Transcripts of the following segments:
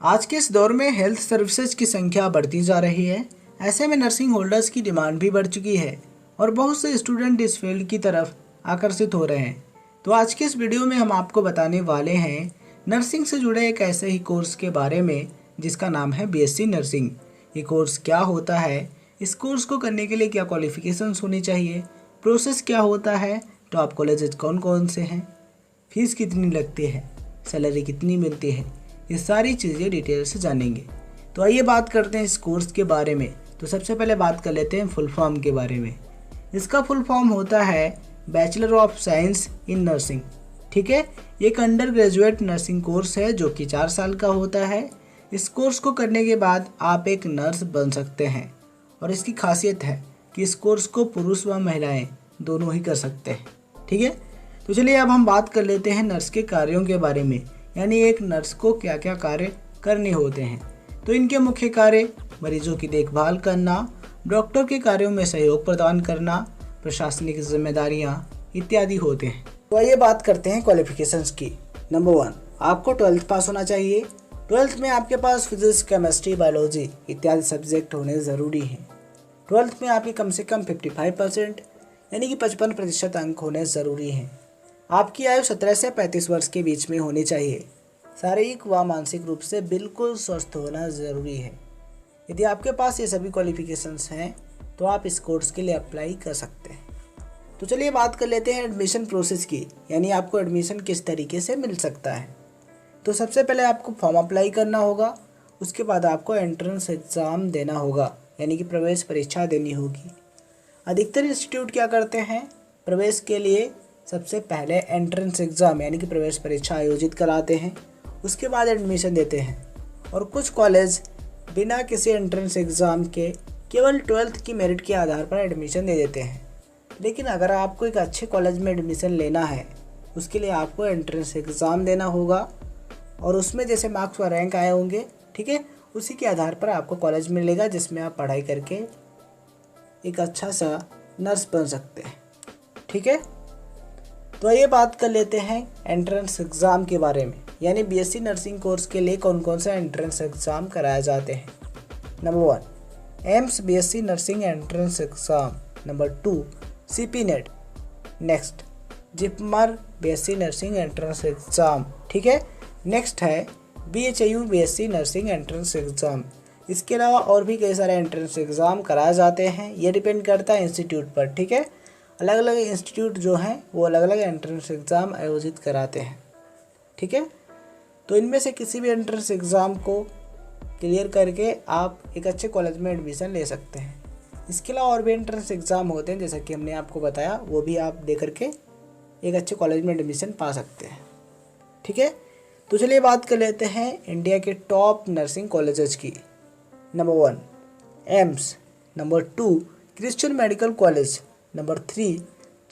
आज के इस दौर में हेल्थ सर्विसेज की संख्या बढ़ती जा रही है। ऐसे में नर्सिंग होल्डर्स की डिमांड भी बढ़ चुकी है और बहुत से स्टूडेंट इस फील्ड की तरफ आकर्षित हो रहे हैं। तो आज के इस वीडियो में हम आपको बताने वाले हैं नर्सिंग से जुड़े एक ऐसे ही कोर्स के बारे में जिसका नाम है बीएससी नर्सिंग। ये कोर्स क्या होता है, इस कोर्स को करने के लिए क्या क्वालिफिकेशंस होनी चाहिए, प्रोसेस क्या होता है, टॉप कॉलेजेस कौन कौन से हैं, फीस कितनी लगती है, सैलरी कितनी मिलती है, ये सारी चीज़ें डिटेल से जानेंगे। तो आइए बात करते हैं इस कोर्स के बारे में। तो सबसे पहले बात कर लेते हैं फुल फॉर्म के बारे में। इसका फुल फॉर्म होता है bachelor of science in nursing. ठीक है, ये एक अंडर ग्रेजुएट नर्सिंग कोर्स है जो कि 4 साल का होता है। इस कोर्स को करने के बाद आप एक नर्स बन सकते हैं और इसकी खासियत है कि इस कोर्स को पुरुष व महिलाएं दोनों ही कर सकते हैं। ठीक है, तो चलिए अब हम बात कर लेते हैं नर्स के कार्यों के बारे में, यानी एक नर्स को क्या क्या कार्य करने होते हैं। तो इनके मुख्य कार्य मरीजों की देखभाल करना, डॉक्टर के कार्यों में सहयोग प्रदान करना, प्रशासनिक जिम्मेदारियां इत्यादि होते हैं। तो आइए बात करते हैं क्वालिफिकेशंस की। नंबर 1, आपको 12th पास होना चाहिए। 12th में आपके पास फिजिक्स, केमिस्ट्री, बायोलॉजी इत्यादि सब्जेक्ट होने ज़रूरी हैं। 12th में आपके कम से कम 55% यानी कि 55% अंक होने ज़रूरी हैं। आपकी आयु 17 से 35 वर्ष के बीच में होनी चाहिए। शारीरिक व मानसिक रूप से बिल्कुल स्वस्थ होना ज़रूरी है। यदि आपके पास ये सभी क्वालिफिकेशंस हैं तो आप इस कोर्स के लिए अप्लाई कर सकते हैं। तो चलिए बात कर लेते हैं एडमिशन प्रोसेस की, यानी आपको एडमिशन किस तरीके से मिल सकता है। तो सबसे पहले आपको फॉर्म अप्लाई करना होगा, उसके बाद आपको एंट्रेंस एग्ज़ाम देना होगा, यानी कि प्रवेश परीक्षा देनी होगी। अधिकतर इंस्टीट्यूट क्या करते हैं, प्रवेश के लिए सबसे पहले एंट्रेंस एग्ज़ाम यानी कि प्रवेश परीक्षा आयोजित कराते हैं, उसके बाद एडमिशन देते हैं। और कुछ कॉलेज बिना किसी एंट्रेंस एग्ज़ाम के केवल 12th की मेरिट के आधार पर एडमिशन दे देते हैं। लेकिन अगर आपको एक अच्छे कॉलेज में एडमिशन लेना है, उसके लिए आपको एंट्रेंस एग्ज़ाम देना होगा और उसमें जैसे मार्क्स व रैंक आए होंगे, ठीक है, उसी के आधार पर आपको कॉलेज मिलेगा जिसमें आप पढ़ाई करके एक अच्छा सा नर्स बन सकते हैं। ठीक है, तो ये बात कर लेते हैं एंट्रेंस एग्ज़ाम के बारे में, यानी बीएससी नर्सिंग कोर्स के लिए कौन कौन सा एंट्रेंस एग्ज़ाम कराए जाते हैं। Number 1, AIIMS BSc nursing entrance exam. Number 2, CP net. Next, JIPMER BSc nursing entrance exam. ठीक है, नेक्स्ट है BHU BSc nursing entrance exam. इसके अलावा और भी कई सारे एंट्रेंस एग्ज़ाम कराए जाते हैं, ये डिपेंड करता है इंस्टीट्यूट पर। ठीक है, अलग अलग इंस्टीट्यूट जो हैं वो अलग अलग एंट्रेंस एग्ज़ाम आयोजित कराते हैं। ठीक है, तो इनमें से किसी भी एंट्रेंस एग्ज़ाम को क्लियर करके आप एक अच्छे कॉलेज में एडमिशन ले सकते हैं। इसके अलावा और भी एंट्रेंस एग्ज़ाम होते हैं जैसा कि हमने आपको बताया, वो भी आप दे करके एक अच्छे कॉलेज में एडमिशन पा सकते हैं। ठीक है, तो चलिए बात कर लेते हैं इंडिया के टॉप नर्सिंग कॉलेजेस की। Number 1, AIIMS. Number 2, Christian medical college. Number 3,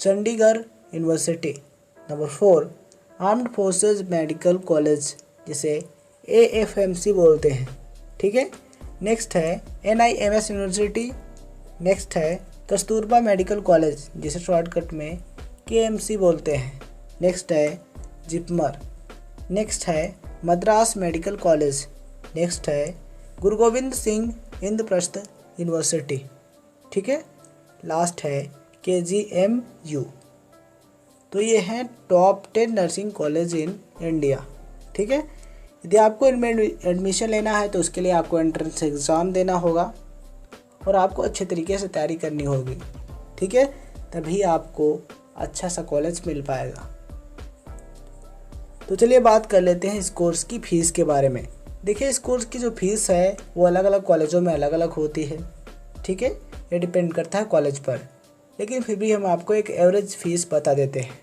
Chandigarh university. Number 4, armed forces medical college जिसे AFMC बोलते हैं। ठीक है, नेक्स्ट है NIMS यूनिवर्सिटी। नेक्स्ट है कस्तूरबा मेडिकल कॉलेज जिसे शॉर्टकट में KMC बोलते हैं। नेक्स्ट है जिपमर। नेक्स्ट है मद्रास मेडिकल कॉलेज। नेक्स्ट है गुरु गोविंद सिंह इंद्रप्रस्थ यूनिवर्सिटी। ठीक है, लास्ट है KGMU। तो ये हैं top 10 nursing college in India. ठीक है, यदि आपको इनमें एडमिशन लेना है तो उसके लिए आपको एंट्रेंस एग्ज़ाम देना होगा और आपको अच्छे तरीके से तैयारी करनी होगी। ठीक है, तभी आपको अच्छा सा कॉलेज मिल पाएगा। तो चलिए बात कर लेते हैं इस कोर्स की फ़ीस के बारे में। देखिए, इस कोर्स की जो फ़ीस है वो अलग अलग कॉलेजों में अलग अलग होती है। ठीक है, ये डिपेंड करता है कॉलेज पर, लेकिन फिर भी हम आपको एक एवरेज फ़ीस बता देते हैं।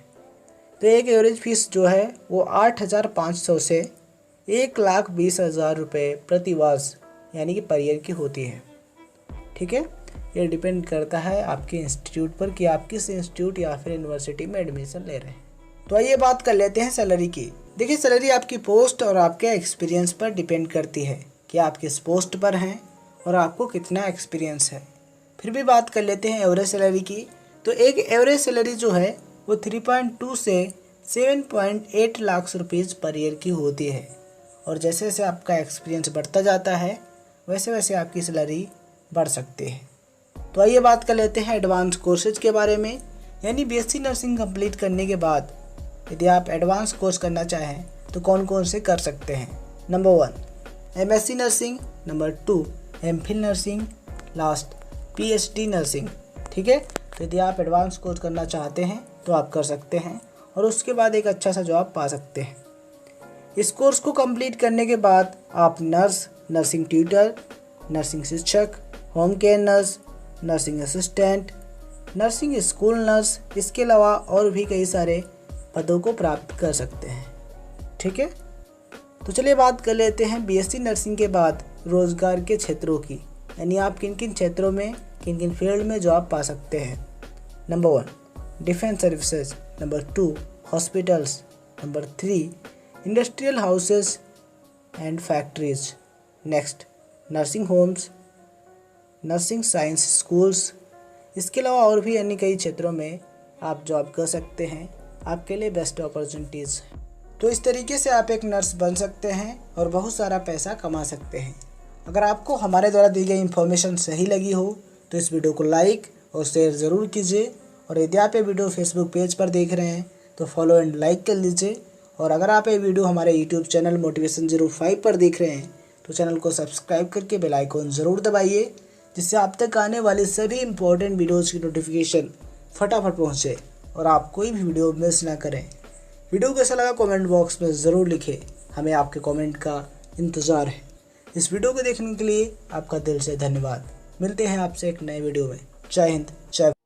तो एक एवरेज फ़ीस जो है वो 8,500 से 1,20,000 रुपये प्रति वर्ष यानी कि पर ईयर की होती है। ठीक है, ये डिपेंड करता है आपके इंस्टीट्यूट पर कि आप किस इंस्टीट्यूट या फिर यूनिवर्सिटी में एडमिशन ले रहे हैं। तो आइए बात कर लेते हैं सैलरी की। देखिए, सैलरी आपकी पोस्ट और आपके एक्सपीरियंस पर डिपेंड करती है कि आप किस पोस्ट पर हैं और आपको कितना एक्सपीरियंस है। फिर भी बात कर लेते हैं एवरेज सैलरी की। तो एक एवरेज सैलरी जो है वो 3.2 से 7.8 लाख रुपीज़ पर ईयर की होती है और जैसे जैसे आपका एक्सपीरियंस बढ़ता जाता है वैसे वैसे आपकी सैलरी बढ़ सकती है। तो आइए बात कर लेते हैं एडवांस कोर्सेज के बारे में, यानी बीएससी नर्सिंग कंप्लीट करने के बाद यदि आप एडवांस कोर्स करना चाहें तो कौन कौन से कर सकते हैं। Number 1 MSc nursing, number 2 MPhil nursing, last PhD nursing. ठीक है, तो यदि आप एडवांस कोर्स करना चाहते हैं तो आप कर सकते हैं और उसके बाद एक अच्छा सा जॉब पा सकते हैं। इस कोर्स को कंप्लीट करने के बाद आप नर्स, नर्सिंग ट्यूटर, नर्सिंग शिक्षक, home care nurse, nursing assistant, nursing school nurse, इसके अलावा और भी कई सारे पदों को प्राप्त कर सकते हैं। ठीक है, तो चलिए बात कर लेते हैं बीएससी नर्सिंग के बाद रोज़गार के क्षेत्रों की, यानी आप किन किन क्षेत्रों में, किन किन फील्ड में जॉब पा सकते हैं। Number 1 defence services, number 2 hospitals, number 3 industrial houses and factories, next nursing homes, nursing science schools. इसके अलावा और भी अन्य कई क्षेत्रों में आप जॉब कर सकते हैं, आपके लिए बेस्ट अपॉर्चुनिटीज़। तो इस तरीके से आप एक नर्स बन सकते हैं और बहुत सारा पैसा कमा सकते हैं। अगर आपको हमारे द्वारा दी गई इन्फॉर्मेशन सही लगी हो तो इस वीडियो को लाइक और शेयर ज़रूर कीजिए, और यदि आप ये वीडियो फेसबुक पेज पर देख रहे हैं तो फॉलो एंड लाइक कर लीजिए, और अगर आप ये वीडियो हमारे यूट्यूब चैनल मोटिवेशन 05 पर देख रहे हैं तो चैनल को सब्सक्राइब करके बेल आइकन ज़रूर दबाइए, जिससे आप तक आने वाले सभी इंपॉर्टेंट वीडियोज़ की नोटिफिकेशन फटाफट पहुँचे और आप कोई भी वीडियो मिस ना करें। वीडियो कैसा लगा कमेंट बॉक्स में ज़रूर लिखें, हमें आपके कमेंट का इंतज़ार है। इस वीडियो को देखने के लिए आपका दिल से धन्यवाद। मिलते हैं आपसे एक नए वीडियो में। जय हिंद, जय